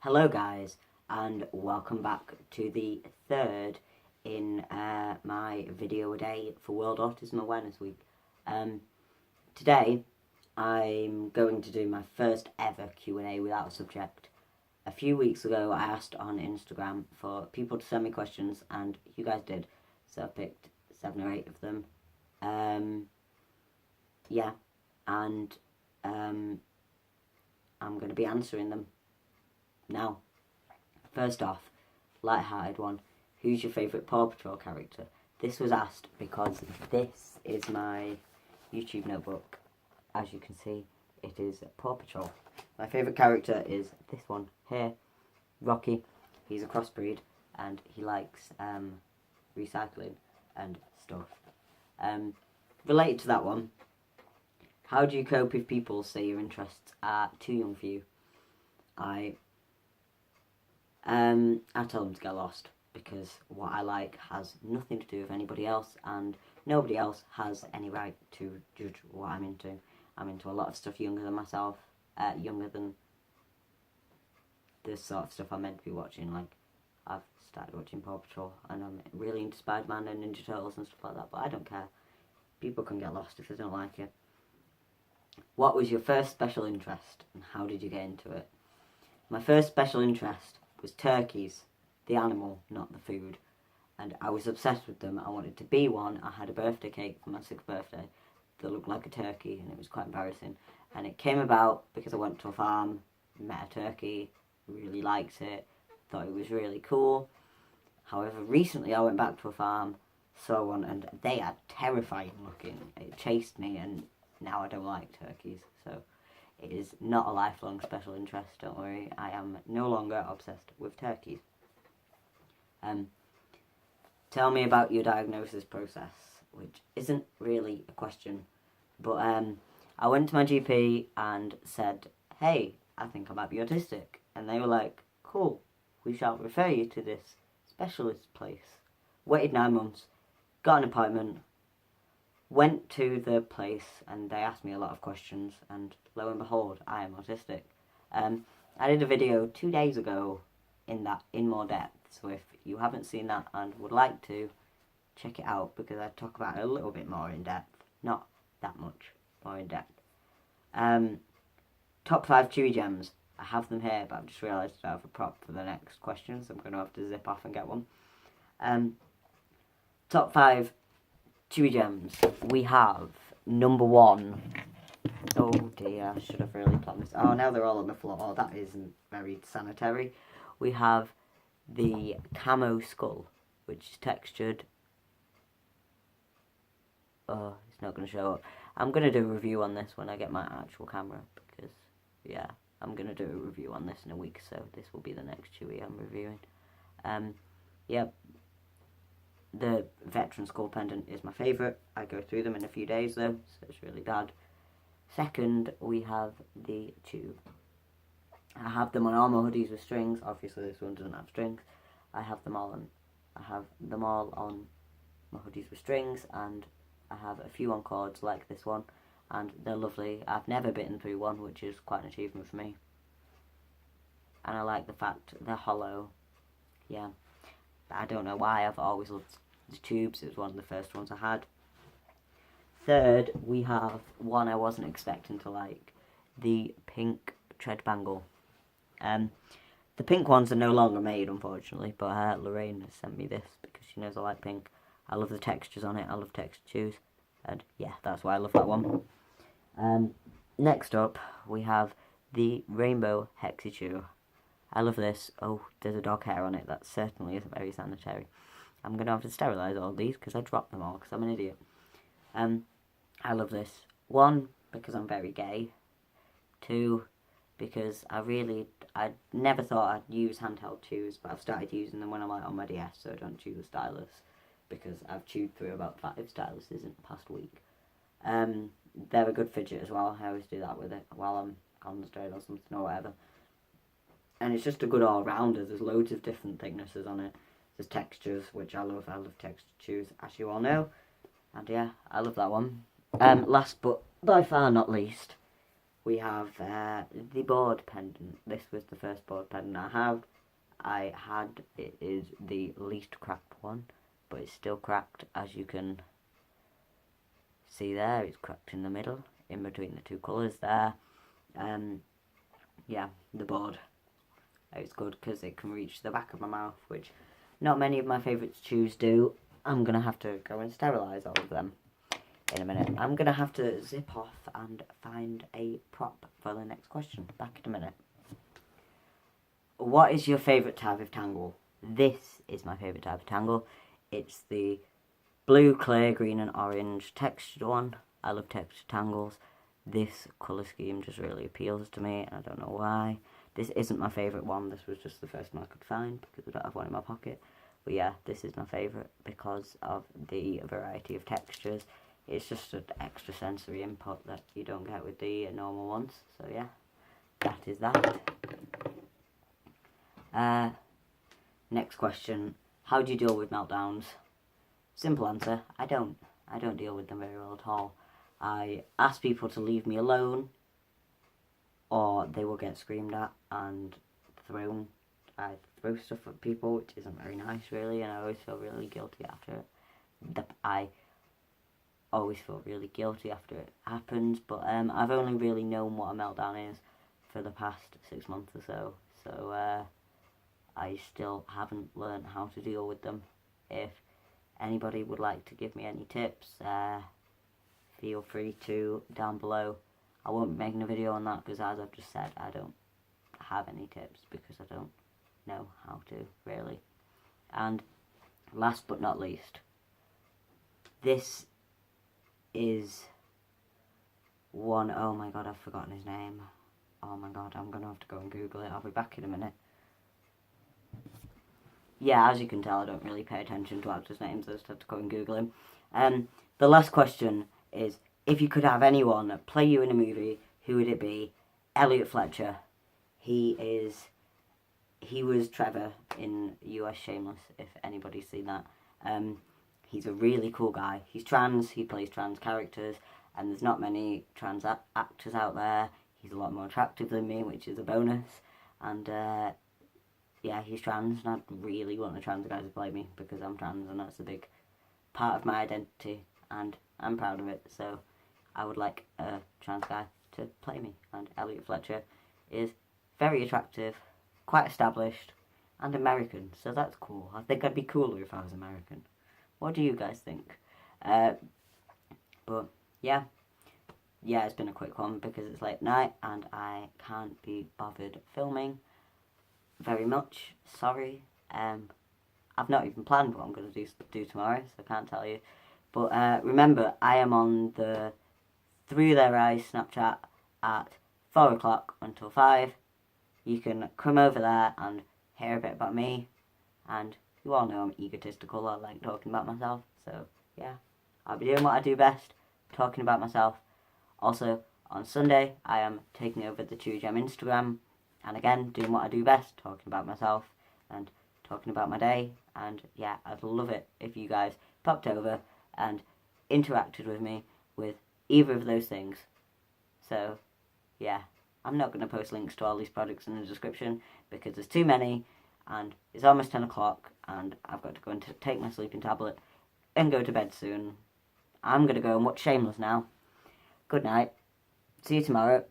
Hello guys, and welcome back to the third in my video a day for World Autism Awareness Week. Today I'm going to do my first ever Q&A without a subject. A few weeks ago I asked on Instagram for people to send me questions and you guys did, so I picked 7 or 8 of them. I'm going to be answering them now. First off, light-hearted one. Who's your favourite Paw Patrol character? This was asked because this is my YouTube notebook. As you can see, it is Paw Patrol. My favourite character is this one here, Rocky. He's a crossbreed and he likes recycling and stuff. Related to that one, how do you cope if people say your interests are too young for you? I tell them to get lost, because what I like has nothing to do with anybody else, and nobody else has any right to judge what I'm into. I'm into a lot of stuff younger than myself, younger than the sort of stuff I'm meant to be watching. Like, I've started watching Paw Patrol, and I'm really into Spider-Man and Ninja Turtles and stuff like that, but I don't care. People can get lost if they don't like it. What was your first special interest, and how did you get into it? My first special interest was turkeys, the animal, not the food, and I was obsessed with them. I wanted to be one. I had a birthday cake for my 6th birthday that looked like a turkey, and it was quite embarrassing, and it came about because I went to a farm, met a turkey, really liked it, thought it was really cool. However, recently I went back to a farm, saw one, and they are terrifying looking. It chased me, and now I don't like turkeys, so it is not a lifelong special interest, don't worry. I am no longer obsessed with turkeys. Tell me about your diagnosis process, which isn't really a question, but I went to my GP and said, hey, I think I might be autistic, and they were like, cool, we shall refer you to this specialist place. Waited 9 months, got an appointment, went to the place, and they asked me a lot of questions, and lo and behold, I am autistic. I did a video 2 days ago in more depth, so if you haven't seen that and would like to, check it out, because I talk about it a little bit more in depth, not that much more in depth. Top 5 Chewigems. I have them here, but I've just realised I have a prop for the next question, so I'm going to have to zip off and get one. Top 5 Chewigems. We have number 1. Oh dear, I should have really planned this. Oh, now they're all on the floor. Oh, that isn't very sanitary. We have the camo skull, which is textured. Oh, it's not going to show up. I'm going to do a review on this when I get my actual camera, because, yeah, I'm going to do a review on this in a week, so this will be the next Chewy I'm reviewing. Yeah, the veteran skull pendant is my favourite. I go through them in a few days, though, so it's really bad. Second, we have the tube. I have them on all my hoodies with strings. Obviously, this one doesn't have strings. I have them all on my hoodies with strings, and I have a few on cords like this one, and they're lovely. I've never bitten through one, which is quite an achievement for me. And I like the fact they're hollow. Yeah, I don't know why. I've always loved the tubes. It was one of the first ones I had. Third, we have one I wasn't expecting to like, the pink tread bangle. The pink ones are no longer made, unfortunately, but Lorraine has sent me this because she knows I like pink. I love the textures on it. I love textured shoes, and yeah, that's why I love that one. Next up, we have the rainbow hexy chew. I love this. Oh, there's a dog hair on it. That certainly isn't very sanitary. I'm going to have to sterilise all these because I dropped them all because I'm an idiot. I love this. 1, because I'm very gay. 2, because I never thought I'd use handheld chews, but I've started using them when I'm like on my DS, so I don't chew the stylus, because I've chewed through about 5 styluses in the past week. They're a good fidget as well. I always do that with it while I'm concentrating or something or whatever. And it's just a good all-rounder. There's loads of different thicknesses on it. There's textures, which I love. I love textured chews, as you all know. And yeah, I love that one. Last but by far not least, we have the board pendant. This was the first board pendant I had. It is the least cracked one, but it's still cracked, as you can see there. It's cracked in the middle, in between the two colours there. Yeah, the board. It's good because it can reach the back of my mouth, which not many of my favourite chews do. I'm going to have to go and sterilise all of them in a minute. I'm going to have to zip off and find a prop for the next question. Back in a minute. What is your favourite type of tangle? This is my favourite type of tangle. It's the blue, clear, green and orange textured one. I love textured tangles. This colour scheme just really appeals to me, and I don't know why. This isn't my favourite one. This was just the first one I could find because I don't have one in my pocket. But yeah, this is my favourite because of the variety of textures. It's just an extra sensory input that you don't get with the normal ones. So yeah, that is that. Next question. How do you deal with meltdowns? Simple answer, I don't deal with them very well at all. I ask people to leave me alone, or they will get screamed at and thrown. I throw stuff at people, which isn't very nice really, and I always feel really guilty after it. I always feel really guilty after it happens, but I've only really known what a meltdown is for the past 6 months or so, so I still haven't learned how to deal with them. If anybody would like to give me any tips, feel free to down below. I won't be making a video on that because, as I've just said, I don't have any tips because I don't know how to, really. And last but not least, this is one, oh my god, I've forgotten his name. Oh my god, I'm going to have to go and Google it. I'll be back in a minute. Yeah, as you can tell, I don't really pay attention to actors' names. I just have to go and Google him. The last question is, if you could have anyone play you in a movie, who would it be? Elliot Fletcher. He was Trevor in US Shameless, if anybody's seen that. He's a really cool guy. He's trans, he plays trans characters, and there's not many trans actors out there. He's a lot more attractive than me, which is a bonus. And yeah, he's trans, and I'd really want a trans guy to play me because I'm trans, and that's a big part of my identity, and I'm proud of it. So I would like a trans guy to play me, and Elliot Fletcher is very attractive, quite established, and American, so that's cool. I think I'd be cooler if I was American. What do you guys think? But yeah, it's been a quick one because it's late night and I can't be bothered filming very much. Sorry. I've not even planned what I'm going to do tomorrow, so I can't tell you. But remember, I am on the Through Their Eyes Snapchat at 4 o'clock until 5. You can come over there and hear a bit about me. And you all know I'm egotistical. I like talking about myself. So, yeah, I'll be doing what I do best, talking about myself. Also, on Sunday, I am taking over the Chewigem Instagram. And again, doing what I do best, talking about myself and talking about my day. And yeah, I'd love it if you guys popped over and interacted with me with either of those things. So, yeah, I'm not going to post links to all these products in the description because there's too many, and it's almost 10 o'clock, and I've got to go and take my sleeping tablet and go to bed soon. I'm going to go and watch Shameless now. Good night. See you tomorrow.